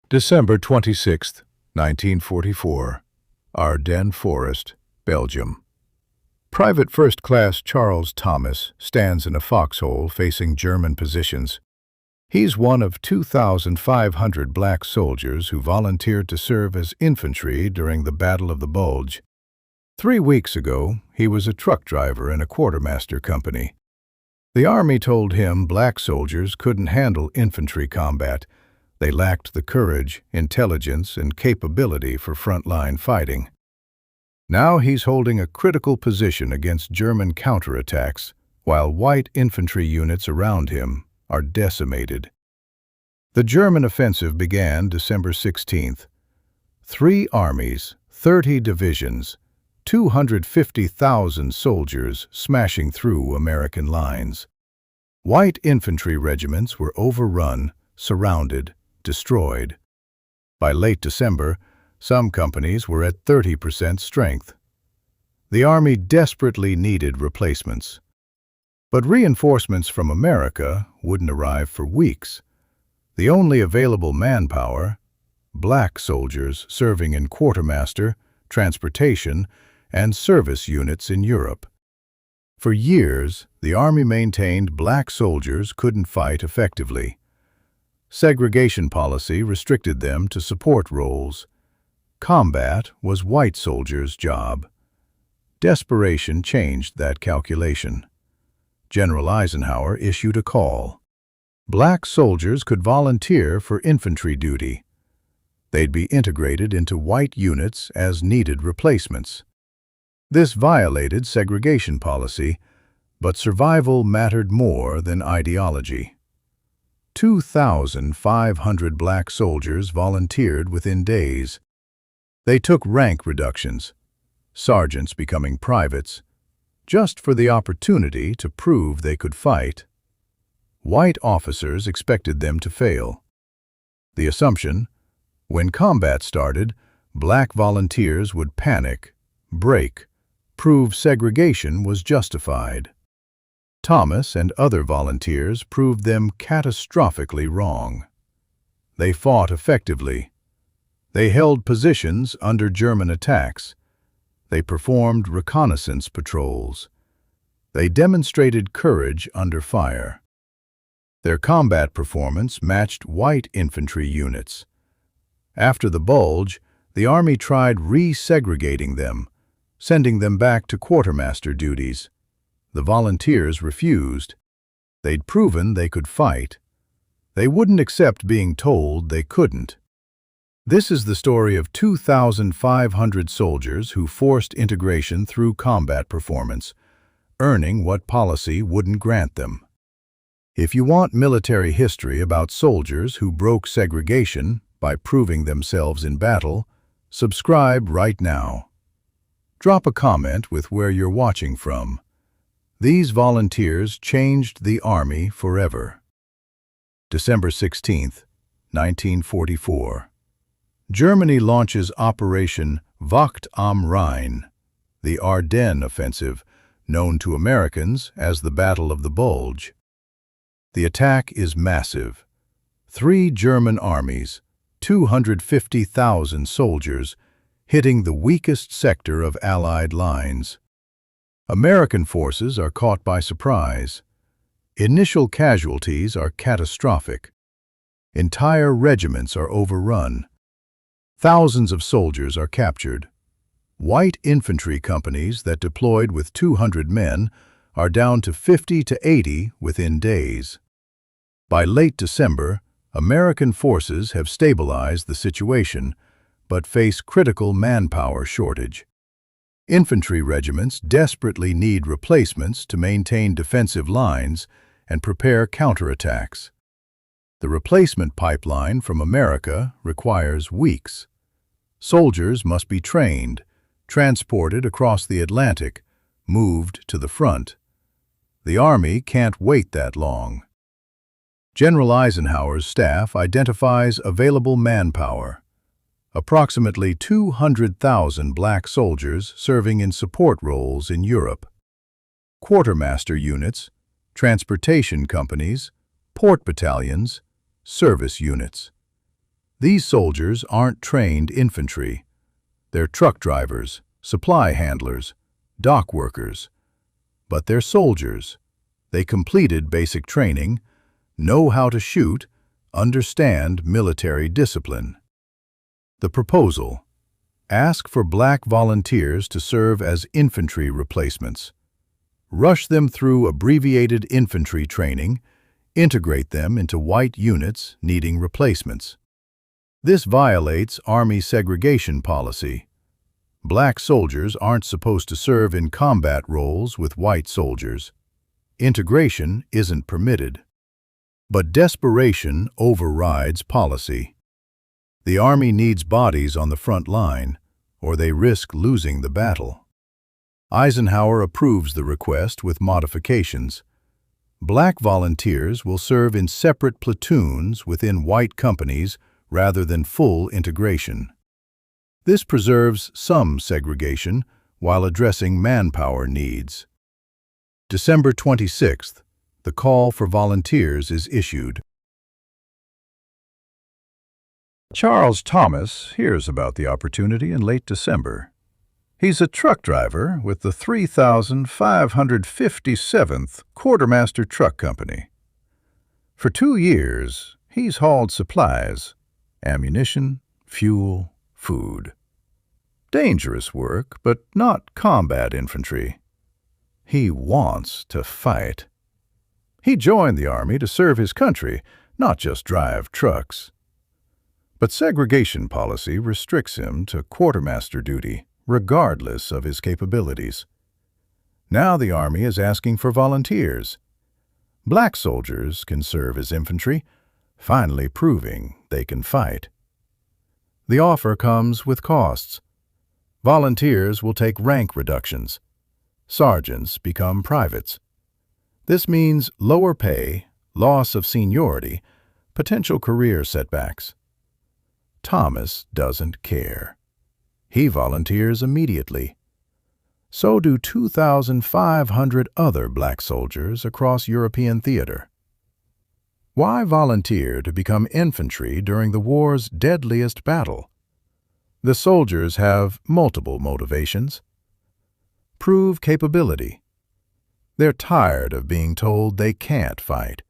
December 26, 1944, Ardennes Forest, Belgium. Private First Class Charles Thomas stands in a foxhole facing German positions. He's one of 2,500 black soldiers who volunteered to serve as infantry during the Battle of the Bulge. 3 weeks ago, he was a truck driver in a quartermaster company. The Army told him black soldiers couldn't handle infantry combat. They lacked the courage, intelligence, and capability for frontline fighting. Now he's holding a critical position against German counterattacks, while white infantry units around him are decimated. The German offensive began December 16th. 3 armies, 30 divisions, 250,000 soldiers smashing through American lines. White infantry regiments were overrun, surrounded, destroyed. By late December, some companies were at 30% strength. The Army desperately needed replacements. But reinforcements from America wouldn't arrive for weeks. The only available manpower, black soldiers serving in quartermaster, transportation, and service units in Europe. For years, the Army maintained black soldiers couldn't fight effectively. Segregation policy restricted them to support roles. Combat was white soldiers' job. Desperation changed that calculation. General Eisenhower issued a call. Black soldiers could volunteer for infantry duty. They'd be integrated into white units as needed replacements. This violated segregation policy, but survival mattered more than ideology. 2,500 black soldiers volunteered within days. They took rank reductions, sergeants becoming privates, just for the opportunity to prove they could fight. White officers expected them to fail. The assumption, when combat started, black volunteers would panic, break, prove segregation was justified. Thomas and other volunteers proved them catastrophically wrong. They fought effectively. They held positions under German attacks. They performed reconnaissance patrols. They demonstrated courage under fire. Their combat performance matched white infantry units. After the Bulge, the Army tried resegregating them, sending them back to quartermaster duties. The volunteers refused. They'd proven they could fight. They wouldn't accept being told they couldn't. This is the story of 2,500 soldiers who forced integration through combat performance, earning what policy wouldn't grant them. If you want military history about soldiers who broke segregation by proving themselves in battle, subscribe right now. Drop a comment with where you're watching from. These volunteers changed the Army forever. December 16, 1944. Germany launches Operation Wacht am Rhein, the Ardennes offensive, known to Americans as the Battle of the Bulge. The attack is massive. 3 German armies, 250,000 soldiers, hitting the weakest sector of Allied lines. American forces are caught by surprise. Initial casualties are catastrophic. Entire regiments are overrun. Thousands of soldiers are captured. White infantry companies that deployed with 200 men are down to 50 to 80 within days. By late December, American forces have stabilized the situation, but face critical manpower shortage. Infantry regiments desperately need replacements to maintain defensive lines and prepare counterattacks. The replacement pipeline from America requires weeks. Soldiers must be trained, transported across the Atlantic, moved to the front. The Army can't wait that long. General Eisenhower's staff identifies available manpower. Approximately 200,000 black soldiers serving in support roles in Europe. Quartermaster units, transportation companies, port battalions, service units. These soldiers aren't trained infantry. They're truck drivers, supply handlers, dock workers. But they're soldiers. They completed basic training, know how to shoot, understand military discipline. The proposal: ask for black volunteers to serve as infantry replacements. Rush them through abbreviated infantry training, integrate them into white units needing replacements. This violates Army segregation policy. Black soldiers aren't supposed to serve in combat roles with white soldiers. Integration isn't permitted. But desperation overrides policy. The Army needs bodies on the front line, or they risk losing the battle. Eisenhower approves the request with modifications. Black volunteers will serve in separate platoons within white companies rather than full integration. This preserves some segregation while addressing manpower needs. December 26th, the call for volunteers is issued. Charles Thomas hears about the opportunity in late December. He's a truck driver with the 3,557th Quartermaster Truck Company. For 2 years, he's hauled supplies, ammunition, fuel, food. Dangerous work, but not combat infantry. He wants to fight. He joined the Army to serve his country, not just drive trucks. But segregation policy restricts him to quartermaster duty, regardless of his capabilities. Now the Army is asking for volunteers. Black soldiers can serve as infantry, finally proving they can fight. The offer comes with costs. Volunteers will take rank reductions. Sergeants become privates. This means lower pay, loss of seniority, potential career setbacks. Thomas doesn't care. He volunteers immediately. So do 2,500 other black soldiers across European theater. Why volunteer to become infantry during the war's deadliest battle? The soldiers have multiple motivations. Prove capability. They're tired of being told they can't fight.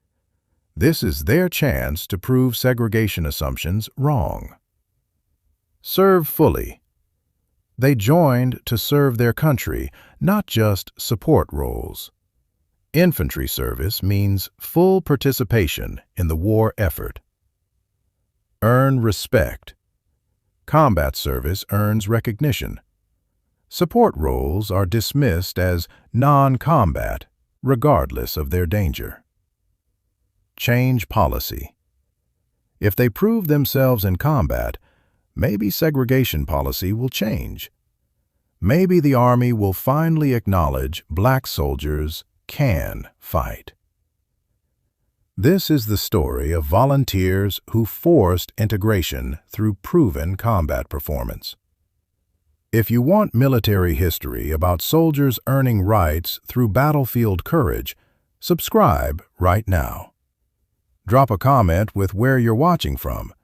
This is their chance to prove segregation assumptions wrong. Serve fully. They joined to serve their country, not just support roles. Infantry service means full participation in the war effort. Earn respect. Combat service earns recognition. Support roles are dismissed as non-combat, regardless of their danger. Change policy. If they prove themselves in combat, maybe segregation policy will change. Maybe the Army will finally acknowledge black soldiers can fight. This is the story of volunteers who forced integration through proven combat performance. If you want military history about soldiers earning rights through battlefield courage, subscribe right now. Drop a comment with where you're watching from.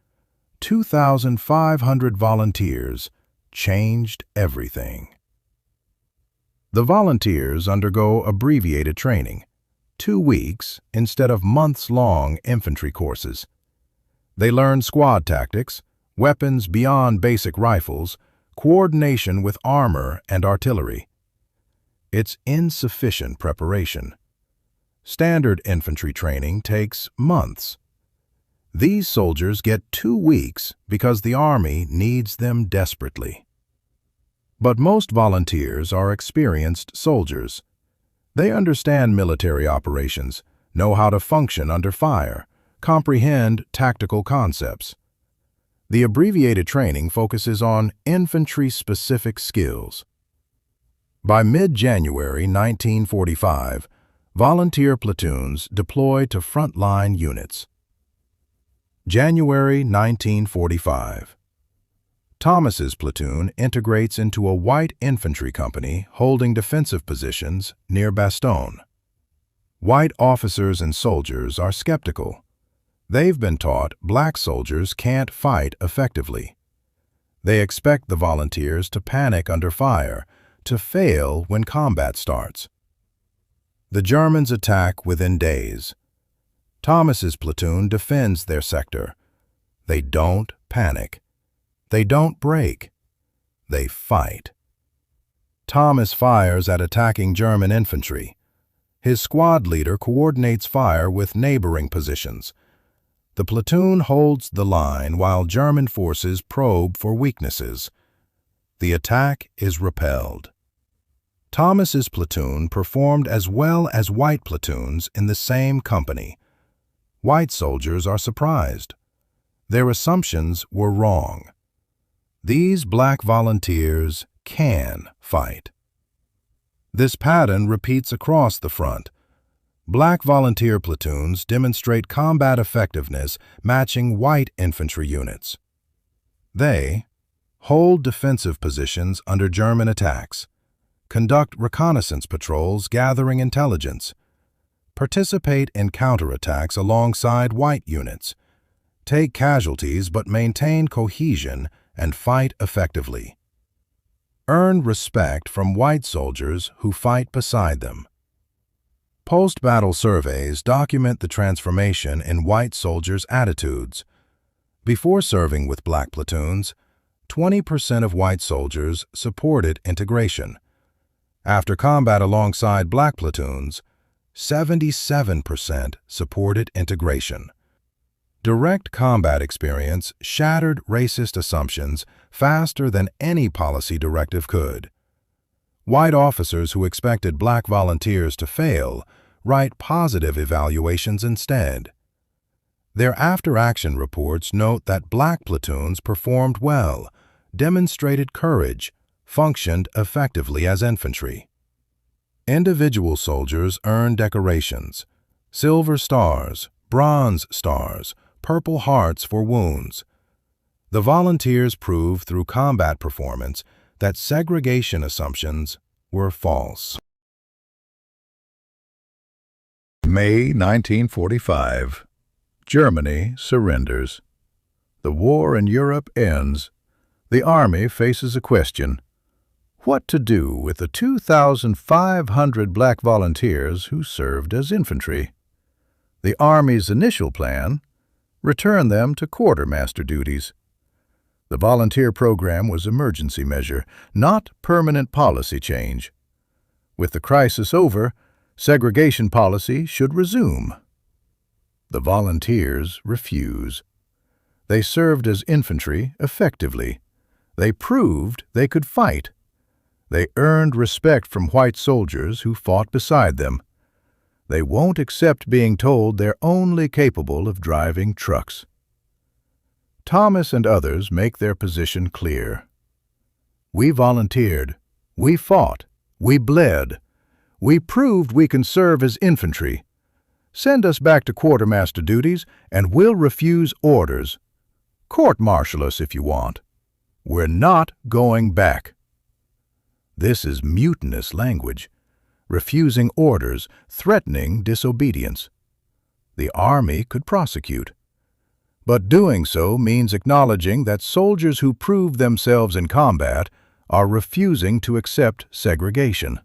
2,500 volunteers changed everything. The volunteers undergo abbreviated training, 2 weeks instead of months-long infantry courses. They learn squad tactics, weapons beyond basic rifles, coordination with armor and artillery. It's insufficient preparation. Standard infantry training takes months. These soldiers get 2 weeks because the Army needs them desperately. But most volunteers are experienced soldiers. They understand military operations, know how to function under fire, comprehend tactical concepts. The abbreviated training focuses on infantry-specific skills. By mid-January 1945, volunteer platoons deploy to frontline units. January 1945. Thomas's platoon integrates into a white infantry company holding defensive positions near Bastogne. White officers and soldiers are skeptical. They've been taught black soldiers can't fight effectively. They expect the volunteers to panic under fire, to fail when combat starts. The Germans attack within days. Thomas's platoon defends their sector. They don't panic. They don't break. They fight. Thomas fires at attacking German infantry. His squad leader coordinates fire with neighboring positions. The platoon holds the line while German forces probe for weaknesses. The attack is repelled. Thomas's platoon performed as well as white platoons in the same company. White soldiers are surprised. Their assumptions were wrong. These black volunteers can fight. This pattern repeats across the front. Black volunteer platoons demonstrate combat effectiveness matching white infantry units. They hold defensive positions under German attacks, conduct reconnaissance patrols gathering intelligence, participate in counterattacks alongside white units, take casualties but maintain cohesion and fight effectively. Earn respect from white soldiers who fight beside them. Post-battle surveys document the transformation in white soldiers' attitudes. Before serving with black platoons, 20% of white soldiers supported integration. After combat alongside black platoons, 77% supported integration. Direct combat experience shattered racist assumptions faster than any policy directive could. White officers who expected black volunteers to fail write positive evaluations instead. Their after-action reports note that black platoons performed well, demonstrated courage, functioned effectively as infantry. Individual soldiers earned decorations: silver stars, bronze stars, purple hearts for wounds. The volunteers proved through combat performance that segregation assumptions were false. May 1945. Germany surrenders. The war in Europe ends. The Army faces a question: what to do with the 2,500 black volunteers who served as infantry? The Army's initial plan: return them to quartermaster duties. The volunteer program was emergency measure, not permanent policy change. With the crisis over, segregation policy should resume. The volunteers refuse. They served as infantry effectively. They proved they could fight. They earned respect from white soldiers who fought beside them. They won't accept being told they're only capable of driving trucks. Thomas and others make their position clear. We volunteered. We fought. We bled. We proved we can serve as infantry. Send us back to quartermaster duties and we'll refuse orders. Court-martial us if you want. We're not going back. This is mutinous language, refusing orders, threatening disobedience. The Army could prosecute. But doing so means acknowledging that soldiers who prove themselves in combat are refusing to accept segregation.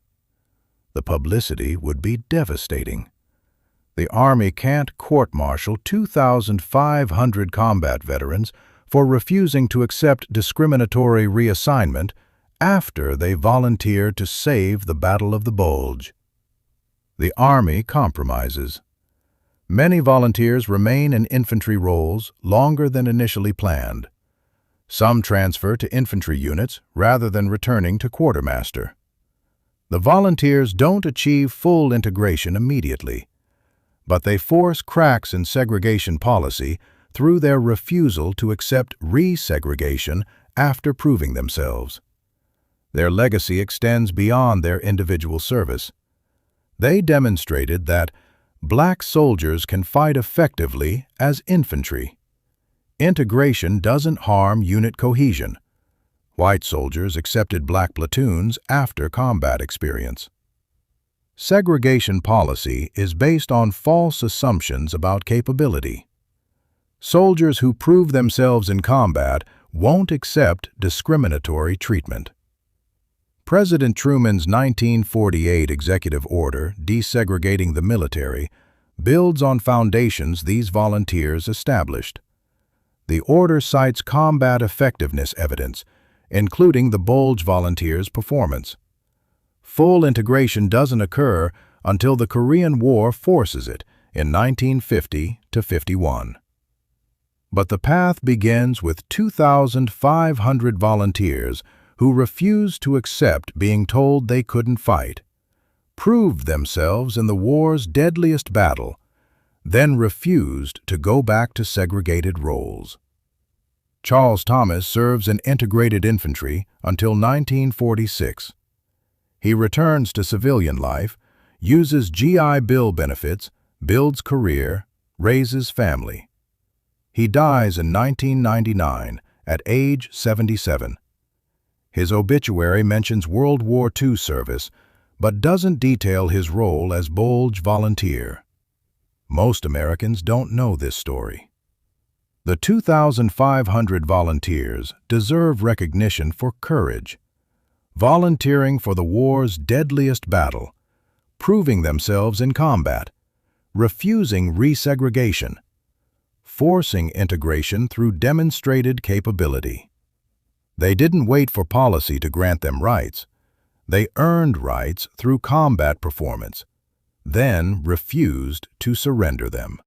The publicity would be devastating. The Army can't court-martial 2,500 combat veterans for refusing to accept discriminatory reassignment after they volunteered to save the Battle of the Bulge. The Army compromises. Many volunteers remain in infantry roles longer than initially planned. Some transfer to infantry units rather than returning to quartermaster. The volunteers don't achieve full integration immediately, but they force cracks in segregation policy through their refusal to accept resegregation after proving themselves. Their legacy extends beyond their individual service. They demonstrated that black soldiers can fight effectively as infantry. Integration doesn't harm unit cohesion. White soldiers accepted black platoons after combat experience. Segregation policy is based on false assumptions about capability. Soldiers who prove themselves in combat won't accept discriminatory treatment. President Truman's 1948 executive order desegregating the military builds on foundations these volunteers established. The order cites combat effectiveness evidence, including the Bulge volunteers' performance. Full integration doesn't occur until the Korean War forces it in 1950–51. But the path begins with 2,500 volunteers who refused to accept being told they couldn't fight, proved themselves in the war's deadliest battle, then refused to go back to segregated roles. Charles Thomas serves in integrated infantry until 1946. He returns to civilian life, uses GI Bill benefits, builds career, raises family. He dies in 1999 at age 77. His obituary mentions World War II service, but doesn't detail his role as Bulge volunteer. Most Americans don't know this story. The 2,500 volunteers deserve recognition for courage, volunteering for the war's deadliest battle, proving themselves in combat, refusing resegregation, forcing integration through demonstrated capability. They didn't wait for policy to grant them rights. They earned rights through combat performance, then refused to surrender them.